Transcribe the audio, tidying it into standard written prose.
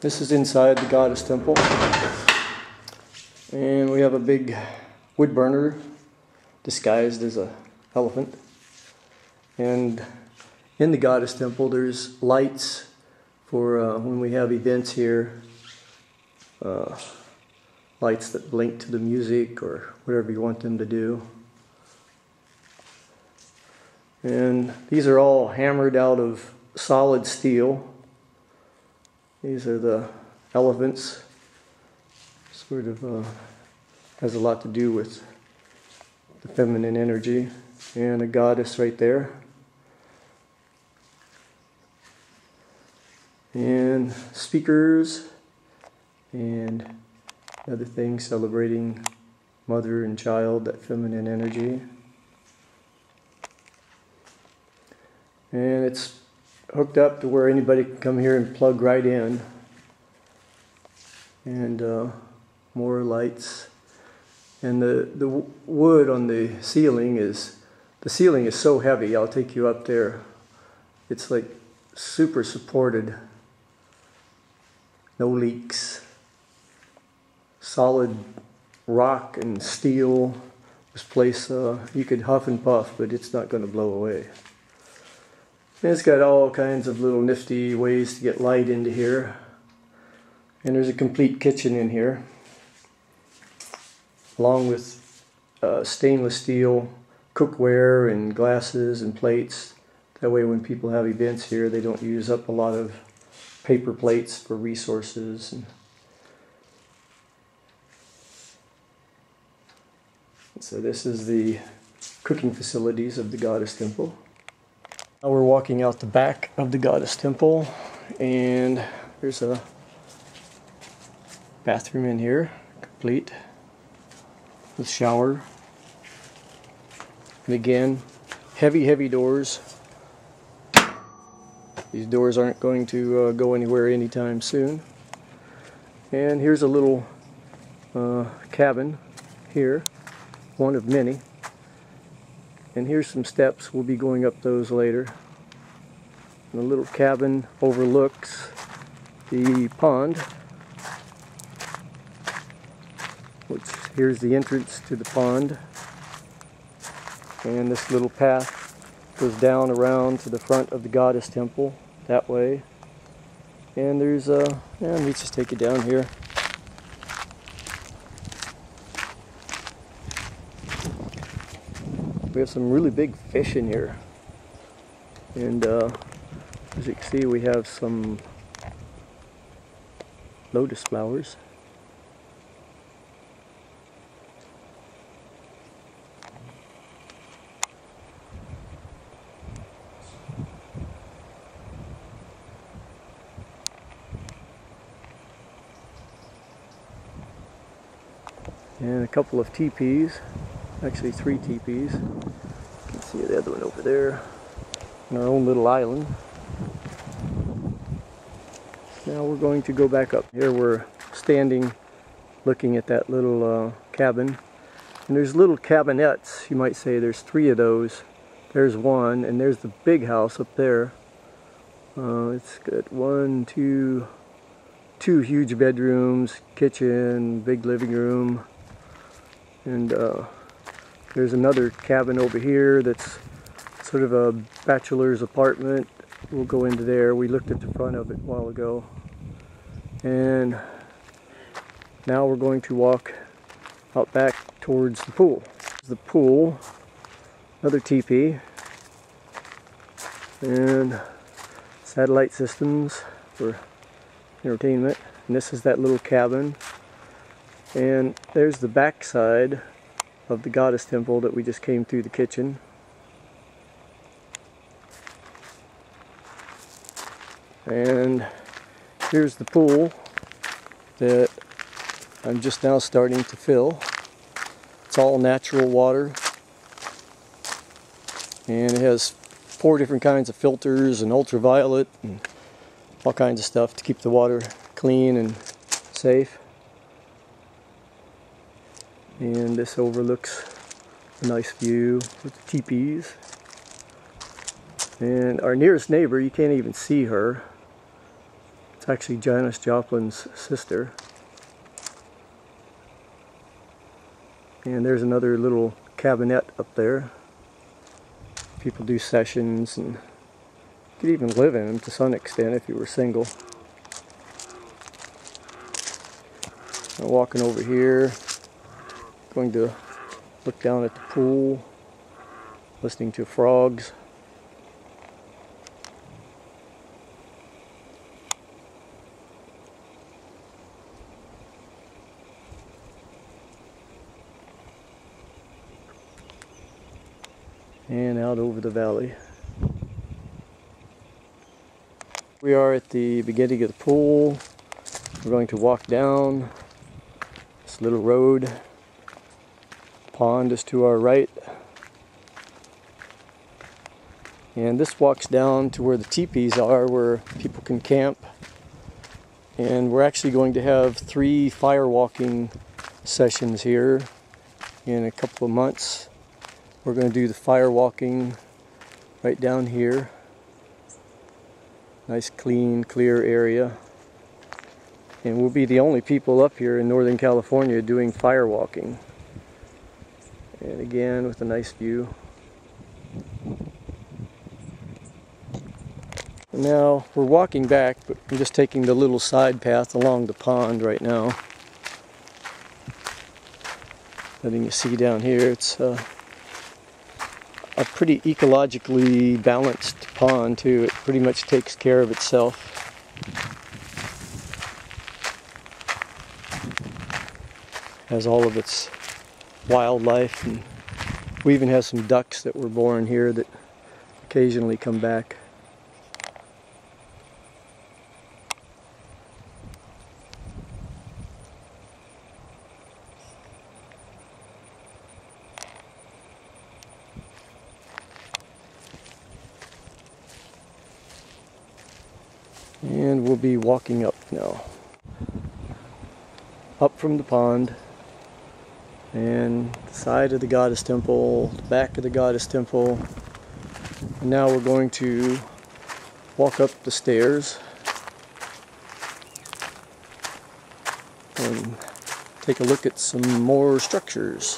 This is inside the goddess temple, and we have a big wood burner disguised as an elephant. And in the goddess temple there's lights for when we have events here, lights that blink to the music or whatever you want them to do. And these are all hammered out of solid steel. These are the elephants. Sort of has a lot to do with the feminine energy, and a goddess right there. And speakers and other things celebrating mother and child, that feminine energy. And it's hooked up to where anybody can come here and plug right in. And more lights. And the wood on the ceiling is so heavy. I'll take you up there. It's like super supported. No leaks. Solid rock and steel. This place, you could huff and puff, but it's not going to blow away. And it's got all kinds of little nifty ways to get light into here. And there's a complete kitchen in here, along with stainless steel cookware and glasses and plates. That way when people have events here, they don't use up a lot of paper plates for resources. And so this is the cooking facilities of the goddess temple. Now we're walking out the back of the goddess temple, and there's a bathroom in here, complete with shower. And again, heavy doors. These doors aren't going to go anywhere anytime soon. And here's a little cabin here, one of many. And here's some steps. We'll be going up those later. And the little cabin overlooks the pond, which here's the entrance to the pond. And this little path goes down around to the front of the goddess temple that way. And there's let me just take it down here. We have some really big fish in here, and as you can see, we have some lotus flowers. And a couple of teepees. Actually 3 teepees. You can see the other one over there. On our own little island. Now we're going to go back up. Here we're standing looking at that little cabin. And there's little cabinettes, you might say. There's 3 of those. There's one, and there's the big house up there. It's got 2 huge bedrooms, kitchen, big living room. And there's another cabin over here that's sort of a bachelor's apartment. We'll go into there. We looked at the front of it a while ago. And now we're going to walk out back towards the pool. The pool, another teepee, and satellite systems for entertainment. And this is that little cabin. And there's the back side of the goddess temple that we just came through the kitchen. And here's the pool that I'm just now starting to fill. It's all natural water, and it has 4 different kinds of filters and ultraviolet and all kinds of stuff to keep the water clean and safe. And this overlooks a nice view with the teepees. And our nearest neighbor, you can't even see her. It's It's actually Janis Joplin's sister. And there's another little cabinet up there. People do sessions, and you could even live in them to some extent if you were single. I'm walking over here, going to look down at the pool, listening to frogs. And out over the valley. We are at the beginning of the pool. We're going to walk down this little road. Pond is to our right. And this walks down to where the teepees are, where people can camp. And we're actually going to have 3 fire walking sessions here in a couple of months. We're going to do the fire walking right down here. Nice, clean, clear area. And we'll be the only people up here in Northern California doing fire walking. And again, with a nice view. And now we're walking back, but I'm just taking the little side path along the pond right now. Letting you see down here, it's a pretty ecologically balanced pond too. It pretty much takes care of itself. Has all of its wildlife, and we even have some ducks that were born here that occasionally come back. And we'll be walking up now. Up from the pond, and the side of the goddess temple, the back of the goddess temple. And now we're going to walk up the stairs and take a look at some more structures.